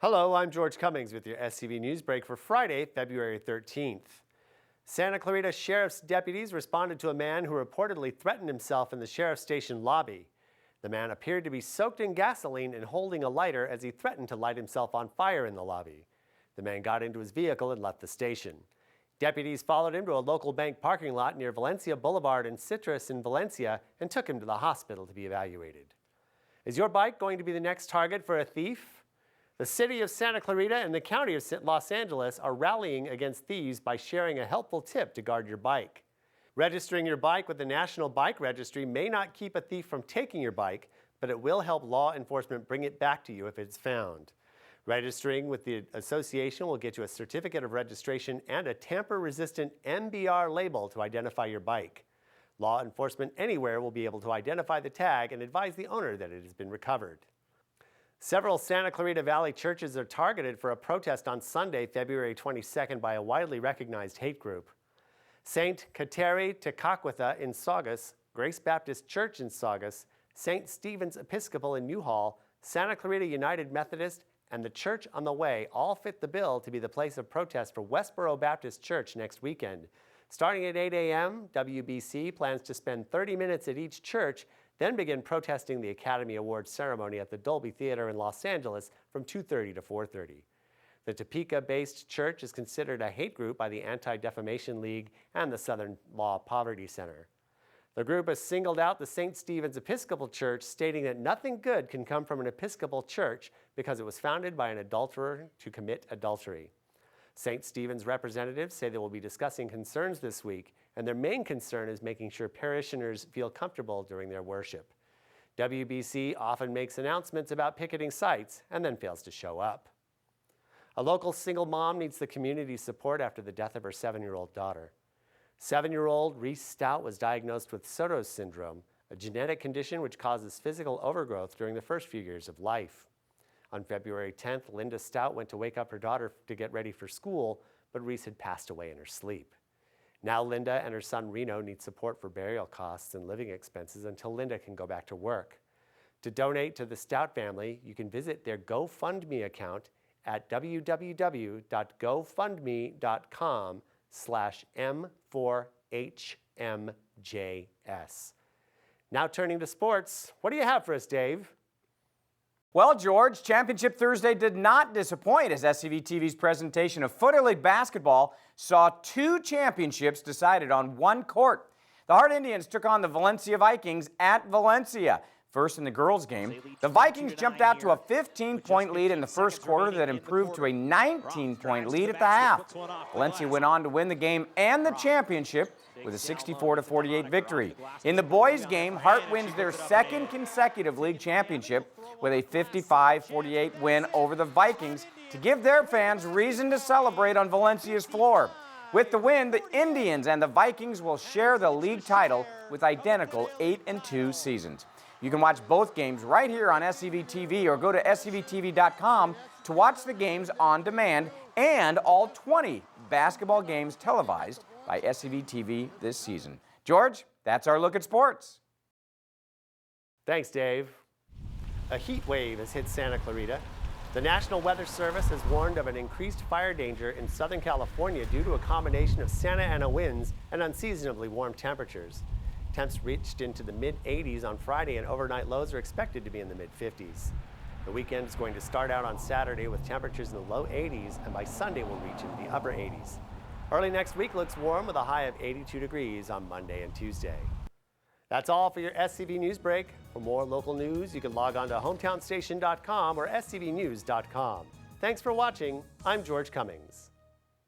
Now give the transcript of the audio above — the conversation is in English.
Hello, I'm George Cummings with your SCV News Break for Friday, February 13th. Santa Clarita Sheriff's deputies responded to a man who reportedly threatened himself in the sheriff's station lobby. The man appeared to be soaked in gasoline and holding a lighter as he threatened to light himself on fire in the lobby. The man got into his vehicle and left the station. Deputies followed him to a local bank parking lot near Valencia Boulevard and Citrus in Valencia and took him to the hospital to be evaluated. Is your bike going to be the next target for a thief? The city of Santa Clarita and the county of Los Angeles are rallying against thieves by sharing a helpful tip to guard your bike. Registering your bike with the National Bike Registry may not keep a thief from taking your bike, but it will help law enforcement bring it back to you if it's found. Registering with the association will get you a certificate of registration and a tamper-resistant MBR label to identify your bike. Law enforcement anywhere will be able to identify the tag and advise the owner that it has been recovered. Several Santa Clarita Valley churches are targeted for a protest on Sunday, February 22nd by a widely recognized hate group. St. Kateri Tekakwitha in Saugus, Grace Baptist Church in Saugus, St. Stephen's Episcopal in Newhall, Santa Clarita United Methodist, and the Church on the Way all fit the bill to be the place of protest for Westboro Baptist Church next weekend. Starting at 8 a.m., WBC plans to spend 30 minutes at each church, then begin protesting the Academy Awards ceremony at the Dolby Theater in Los Angeles from 2:30 to 4:30. The Topeka-based church is considered a hate group by the Anti-Defamation League and the Southern Law Poverty Center. The group has singled out the St. Stephen's Episcopal Church, stating that nothing good can come from an Episcopal church because it was founded by an adulterer to commit adultery. St. Stephen's representatives say they will be discussing concerns this week, and their main concern is making sure parishioners feel comfortable during their worship. WBC often makes announcements about picketing sites and then fails to show up. A local single mom needs the community's support after the death of her 7-year-old daughter. 7-year-old Reese Stout was diagnosed with Soto's syndrome, a genetic condition which causes physical overgrowth during the first few years of life. On February 10th, Linda Stout went to wake up her daughter to get ready for school, but Reese had passed away in her sleep. Now Linda and her son Reno need support for burial costs and living expenses until Linda can go back to work. To donate to the Stout family, you can visit their GoFundMe account at www.gofundme.com/M4HMJS. Now turning to sports, what do you have for us, Dave? Well, George, Championship Thursday did not disappoint as SCV TV's presentation of Foothill League basketball saw 2 championships decided on one court. The Hart Indians took on the Valencia Vikings at Valencia. First in the girls' game, the Vikings jumped out to a 15-point lead in the first quarter that improved to a 19-point lead at the half. Valencia went on to win the game and the championship with a 64-48 victory. In the boys' game, Hart wins their second consecutive league championship with a 55-48 win over the Vikings to give their fans reason to celebrate on Valencia's floor. With the win, the Indians and the Vikings will share the league title with identical 8-2 seasons. You can watch both games right here on SCV TV or go to scvtv.com to watch the games on demand and all 20 basketball games televised by SCV TV this season. George, that's our look at sports. Thanks, Dave. A heat wave has hit Santa Clarita. The National Weather Service has warned of an increased fire danger in Southern California due to a combination of Santa Ana winds and unseasonably warm temperatures. Temps reached into the mid-80s on Friday, and overnight lows are expected to be in the mid-50s. The weekend is going to start out on Saturday with temperatures in the low 80s, and by Sunday will reach into the upper 80s. Early next week looks warm with a high of 82 degrees on Monday and Tuesday. That's all for your SCV News Break. For more local news, you can log on to hometownstation.com or scvnews.com. Thanks for watching. I'm George Cummings.